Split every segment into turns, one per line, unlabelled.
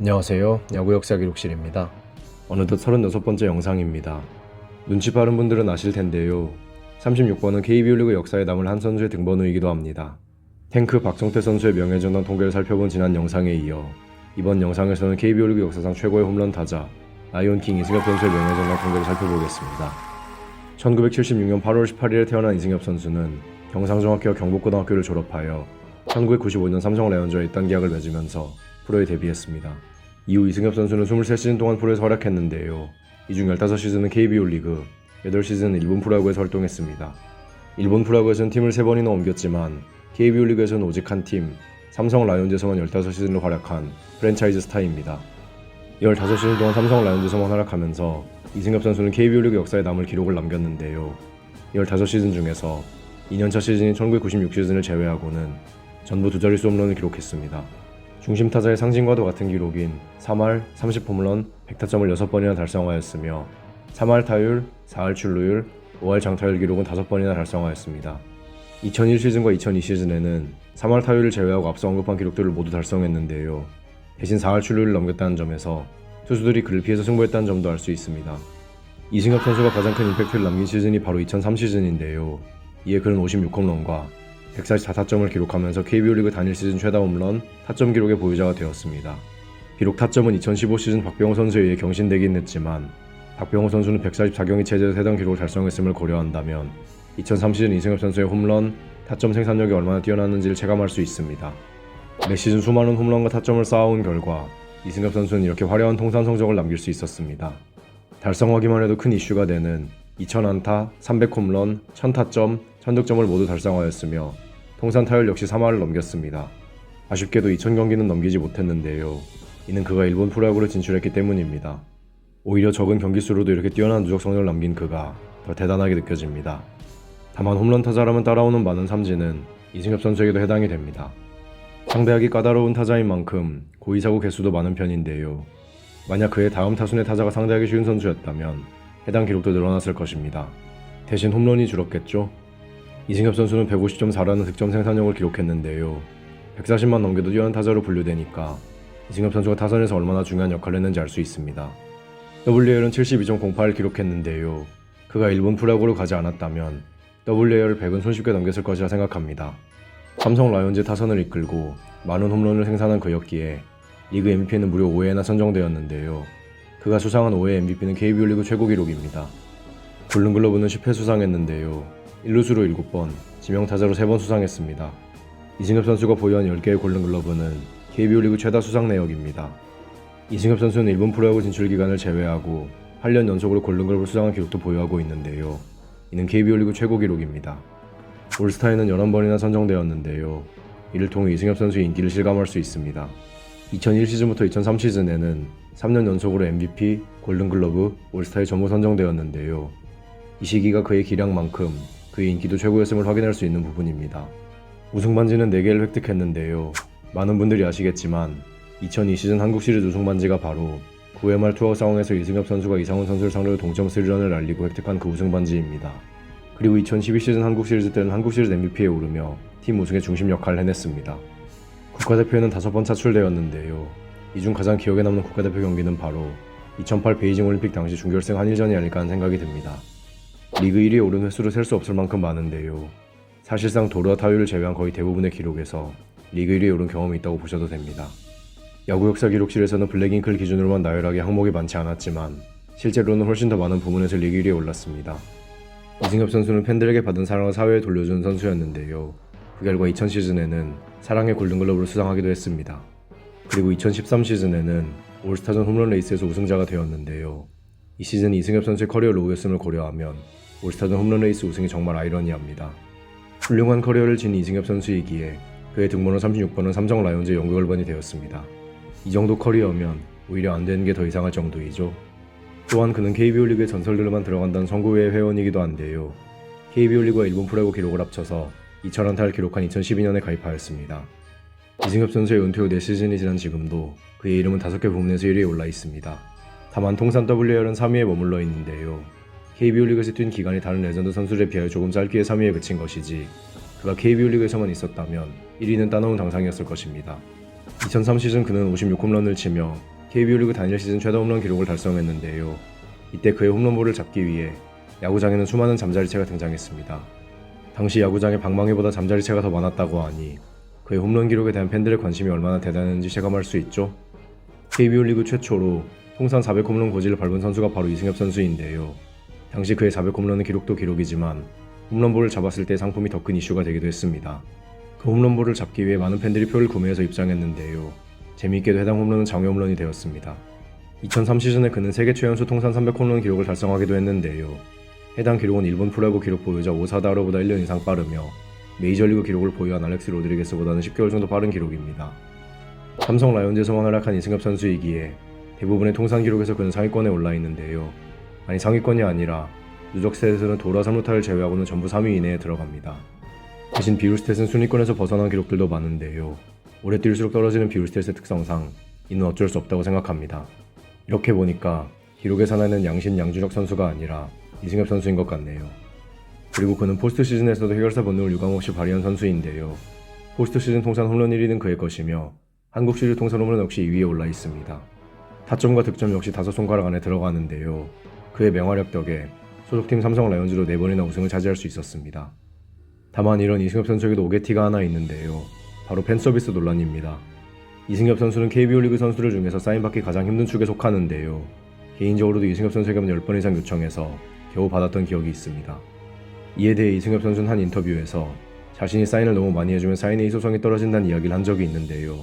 안녕하세요. 야구 역사 기록실입니다. 어느덧 36번째 영상입니다. 눈치 빠른 분들은 아실 텐데요. 36번은 KBO 리그 역사에 남을 한 선수의 등번호이기도 합니다. 탱크 박성태 선수의 명예전당 통계를 살펴본 지난 영상에 이어 이번 영상에서는 KBO 리그 역사상 최고의 홈런 타자 라이온킹 이승엽 선수의 명예전당 통계를 살펴보겠습니다. 1976년 8월 18일에 태어난 이승엽 선수는 경상중학교와 경북고등학교를 졸업하여 1995년 삼성 라이온즈와 1단 계약을 맺으면서 프로에 데뷔했습니다. 이후 이승엽 선수는 23시즌 동안 프로에서 활약했는데요. 이 중 15시즌은 KBO 리그, 8시즌은 일본 프로야구에서 활동했습니다. 일본 프로야구에서는 팀을 3번이나 옮겼지만 KBO 리그에서는 오직 한 팀, 삼성 라이온즈에서만 15시즌을 활약한 프랜차이즈 스타입니다. 15시즌 동안 삼성 라이온즈에서만 활약하면서 이승엽 선수는 KBO 리그 역사에 남을 기록을 남겼는데요. 15시즌 중에서 2년차 시즌인 1996시즌을 제외하고는 전부 두 자릿수 홈런을 기록했습니다. 중심타자의 상징과도 같은 기록인 3할, 30홈런, 100타점을 6번이나 달성하였으며 3할 타율, 4할 출루율, 5할 장타율 기록은 5번이나 달성하였습니다. 2001 시즌과 2002 시즌에는 3할 타율을 제외하고 앞서 언급한 기록들을 모두 달성했는데요. 대신 4할 출루율을 넘겼다는 점에서 투수들이 그를 피해서 승부했다는 점도 알 수 있습니다. 이승엽 선수가 가장 큰 임팩트를 남긴 시즌이 바로 2003 시즌인데요. 이에 그는 56홈런과 144타점을 기록하면서 KBO 리그 단일 시즌 최다 홈런, 타점 기록의 보유자가 되었습니다. 비록 타점은 2015 시즌 박병호 선수에 의해 경신되긴 했지만 박병호 선수는 144경기 체제에서 해당 기록을 달성했음을 고려한다면 2003 시즌 이승엽 선수의 홈런, 타점 생산력이 얼마나 뛰어났는지를 체감할 수 있습니다. 매 시즌 수많은 홈런과 타점을 쌓아온 결과 이승엽 선수는 이렇게 화려한 통산 성적을 남길 수 있었습니다. 달성하기만 해도 큰 이슈가 되는 2000안타, 300홈런, 1000타점, 1000득점을 모두 달성하였으며 통산 타율 역시 3할을 넘겼습니다. 아쉽게도 2000경기는 넘기지 못했는데요. 이는 그가 일본 프로야구를 진출했기 때문입니다. 오히려 적은 경기수로도 이렇게 뛰어난 누적 성적을 남긴 그가 더 대단하게 느껴집니다. 다만 홈런 타자라면 따라오는 많은 삼진은 이승엽 선수에게도 해당이 됩니다. 상대하기 까다로운 타자인 만큼 고의사고 개수도 많은 편인데요. 만약 그의 다음 타순의 타자가 상대하기 쉬운 선수였다면 해당 기록도 늘어났을 것입니다. 대신 홈런이 줄었겠죠? 이승엽 선수는 150.4라는 득점 생산력을 기록했는데요. 140만 넘겨도 뛰어난 타자로 분류되니까 이승엽 선수가 타선에서 얼마나 중요한 역할을 했는지 알 수 있습니다. WAR은 72.08을 기록했는데요. 그가 일본 프로야구로 가지 않았다면 WAR 100은 손쉽게 넘겼을 것이라 생각합니다. 삼성 라이온즈 타선을 이끌고 많은 홈런을 생산한 그였기에 리그 MVP에는 무려 5회나 선정되었는데요. 그가 수상한 5회 MVP는 KBO 리그 최고 기록입니다. 골든글러브는 10회 수상했는데요. 1루수로 7번, 지명타자로 3번 수상했습니다. 이승엽 선수가 보유한 10개의 골든글러브는 KBO 리그 최다 수상 내역입니다. 이승엽 선수는 일본 프로야구 진출 기간을 제외하고 8년 연속으로 골든글러브를 수상한 기록도 보유하고 있는데요. 이는 KBO 리그 최고 기록입니다. 올스타에는 11번이나 선정되었는데요. 이를 통해 이승엽 선수의 인기를 실감할 수 있습니다. 2001 시즌부터 2003 시즌에는 3년 연속으로 MVP, 골든글러브, 올스타에 전부 선정되었는데요. 이 시기가 그의 기량만큼 그의 인기도 최고였음을 확인할 수 있는 부분입니다. 우승반지는 4개를 획득했는데요. 많은 분들이 아시겠지만 2002 시즌 한국 시리즈 우승반지가 바로 9회 말 투아웃 상황에서 이승엽 선수가 이상훈 선수를 상대로 동점 3런을 날리고 획득한 그 우승반지입니다. 그리고 2012 시즌 한국 시리즈 때는 한국 시리즈 MVP에 오르며 팀 우승의 중심 역할을 해냈습니다. 국가대표에는 5번 차출되었는데요. 이 중 가장 기억에 남는 국가대표 경기는 바로 2008 베이징 올림픽 당시 준결승 한일전이 아닐까 하는 생각이 듭니다. 리그 1위에 오른 횟수로 셀 수 없을 만큼 많은데요. 사실상 도루와 타율을 제외한 거의 대부분의 기록에서 리그 1위에 오른 경험이 있다고 보셔도 됩니다. 야구 역사 기록실에서는 블랙잉크를 기준으로만 나열하기 항목이 많지 않았지만 실제로는 훨씬 더 많은 부문에서 리그 1위에 올랐습니다. 이승엽 선수는 팬들에게 받은 사랑을 사회에 돌려주는 선수였는데요. 그 결과 2000 시즌에는 사랑의 골든글러브를 수상하기도 했습니다. 그리고 2013 시즌에는 올스타전 홈런 레이스에서 우승자가 되었는데요. 이 시즌 이승엽 선수의 커리어 로우였음을 고려하면 올스타전 홈런 레이스 우승이 정말 아이러니합니다. 훌륭한 커리어를 지닌 이승엽 선수이기에 그의 등번호 36번은 삼성 라이온즈의 영구걸번이 되었습니다. 이 정도 커리어면 오히려 안 되는 게 더 이상할 정도이죠. 또한 그는 KBO 리그의 전설들만 들어간다는 선구회의 회원이기도 한데요. KBO 리그와 일본 프로야구 기록을 합쳐서 2000안타를 기록한 2012년에 가입하였습니다. 이승엽 선수의 은퇴 후 4시즌이 지난 지금도 그의 이름은 5개 부문에서 1위에 올라 있습니다. 다만 통산 WAR은 3위에 머물러 있는데요. KBO 리그에서 뛴 기간이 다른 레전드 선수들에 비하여 조금 짧기에 3위에 그친 것이지 그가 KBO 리그에서만 있었다면 1위는 따놓은 당상이었을 것입니다. 2003 시즌 그는 56홈런을 치며 KBO 리그 단일 시즌 최다 홈런 기록을 달성했는데요. 이때 그의 홈런볼을 잡기 위해 야구장에는 수많은 잠자리채가 등장했습니다. 당시 야구장에 방망이보다 잠자리채가 더 많았다고 하니 그의 홈런 기록에 대한 팬들의 관심이 얼마나 대단했는지 체감할 수 있죠. KBO 리그 최초로 통산 400홈런 고지를 밟은 선수가 바로 이승엽 선수인데요. 당시 그의 400홈런은 기록도 기록이지만 홈런볼을 잡았을 때 상품이 더 큰 이슈가 되기도 했습니다. 그 홈런볼을 잡기 위해 많은 팬들이 표를 구매해서 입장했는데요. 재미있게도 해당 홈런은 장외 홈런이 되었습니다. 2003 시즌에 그는 세계 최연소 통산 300홈런 기록을 달성하기도 했는데요. 해당 기록은 일본 프로야구 기록 보유자 오사다로보다 1년 이상 빠르며 메이저리그 기록을 보유한 알렉스 로드리게스보다는 10개월 정도 빠른 기록입니다. 삼성 라이온즈에서만 활약한 이승엽 선수이기에 대부분의 통산 기록에서 그는 상위권에 올라 있는데요. 아니 상위권이 아니라 누적 스탯에서는 도라 3루타를 제외하고는 전부 3위 이내에 들어갑니다. 대신 비율 스탯은 순위권에서 벗어난 기록들도 많은데요. 오래 뛸수록 떨어지는 비율 스탯의 특성상 이는 어쩔 수 없다고 생각합니다. 이렇게 보니까 기록의 사나이는 양신 양준혁 선수가 아니라 이승엽 선수인 것 같네요. 그리고 그는 포스트 시즌에서도 해결사 본능을 유감없이 발휘한 선수인데요. 포스트 시즌 통산 홈런 1위는 그의 것이며 한국 시리즈 통산 홈런 역시 2위에 올라 있습니다. 타점과 득점 역시 5손가락 안에 들어가는데요. 그의 맹활약 덕에 소속팀 삼성 라이온즈로 4번이나 우승을 차지할 수 있었습니다. 다만 이런 이승엽 선수에게도 오게티가 하나 있는데요. 바로 팬서비스 논란입니다. 이승엽 선수는 KBO 리그 선수들 중에서 사인받기 가장 힘든 축에 속하는데요. 개인적으로도 이승엽 선수에게만 10번 이상 요청해서 겨우 받았던 기억이 있습니다. 이에 대해 이승엽 선수는 한 인터뷰에서 자신이 사인을 너무 많이 해주면 사인의 희소성이 떨어진다는 이야기를 한 적이 있는데요.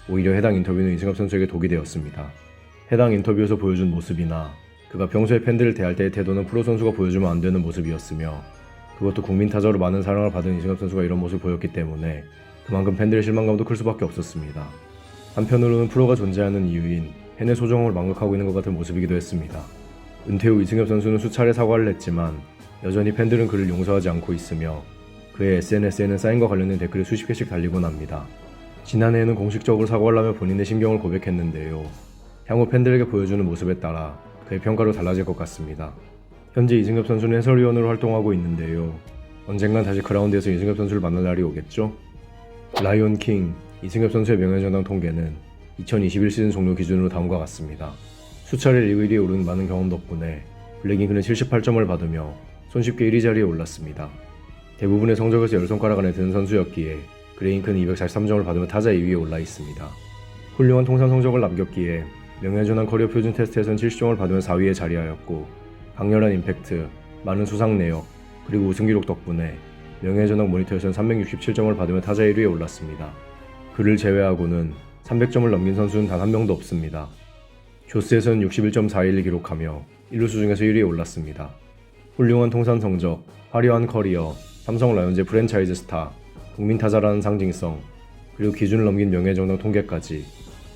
오히려 해당 인터뷰는 이승엽 선수에게 독이 되었습니다. 해당 인터뷰에서 보여준 모습이나 그가 평소에 팬들을 대할 때의 태도는 프로 선수가 보여주면 안 되는 모습이었으며 그것도 국민 타자로 많은 사랑을 받은 이승엽 선수가 이런 모습을 보였기 때문에 그만큼 팬들의 실망감도 클 수밖에 없었습니다. 한편으로는 프로가 존재하는 이유인 팬의 소중함을 망각하고 있는 것 같은 모습이기도 했습니다. 은퇴 후 이승엽 선수는 수차례 사과를 했지만 여전히 팬들은 그를 용서하지 않고 있으며 그의 SNS에는 사인과 관련된 댓글이 수십 개씩 달리곤 합니다. 지난해에는 공식적으로 사과를 하며 본인의 심경을 고백했는데요. 향후 팬들에게 보여주는 모습에 따라 그의 평가도 달라질 것 같습니다. 현재 이승엽 선수는 해설위원으로 활동하고 있는데요. 언젠간 다시 그라운드에서 이승엽 선수를 만날 날이 오겠죠? 라이온 킹, 이승엽 선수의 명예전당 통계는 2021 시즌 종료 기준으로 다음과 같습니다. 수차례 리그 1위에 오른 많은 경험 덕분에 블랙잉크는 78점을 받으며 손쉽게 1위 자리에 올랐습니다. 대부분의 성적에서 10손가락 안에 드는 선수였기에 그레잉크는 243점을 받으며 타자 2위에 올라 있습니다. 훌륭한 통산 성적을 남겼기에 명예전당 커리어 표준 테스트에선 70점을 받으며 4위에 자리하였고 강렬한 임팩트, 많은 수상 내역, 그리고 우승 기록 덕분에 명예전당 모니터에서는 367점을 받으며 타자 1위에 올랐습니다. 그를 제외하고는 300점을 넘긴 선수는 단 한 명도 없습니다. 조스에서는 61.41을 기록하며 1루수 중에서 1위에 올랐습니다. 훌륭한 통산 성적, 화려한 커리어, 삼성 라이온즈의 프랜차이즈 스타, 국민 타자라는 상징성, 그리고 기준을 넘긴 명예정당 통계까지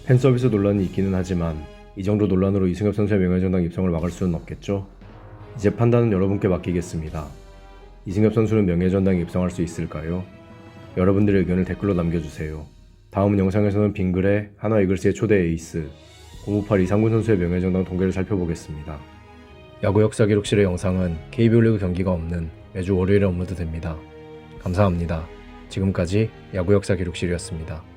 팬서비스 논란이 있기는 하지만 이 정도 논란으로 이승엽 선수의 명예정당 입성을 막을 수는 없겠죠? 이제 판단은 여러분께 맡기겠습니다. 이승엽 선수는 명예전당에 입성할 수 있을까요? 여러분들의 의견을 댓글로 남겨주세요. 다음 영상에서는 빙글의 한화 이글스의 초대 에이스 058 이상군 선수의 명예정당 통계를 살펴보겠습니다. 야구 역사 기록실의 영상은 KBO 리그 경기가 없는 매주 월요일에 업로드됩니다. 감사합니다. 지금까지 야구 역사 기록실이었습니다.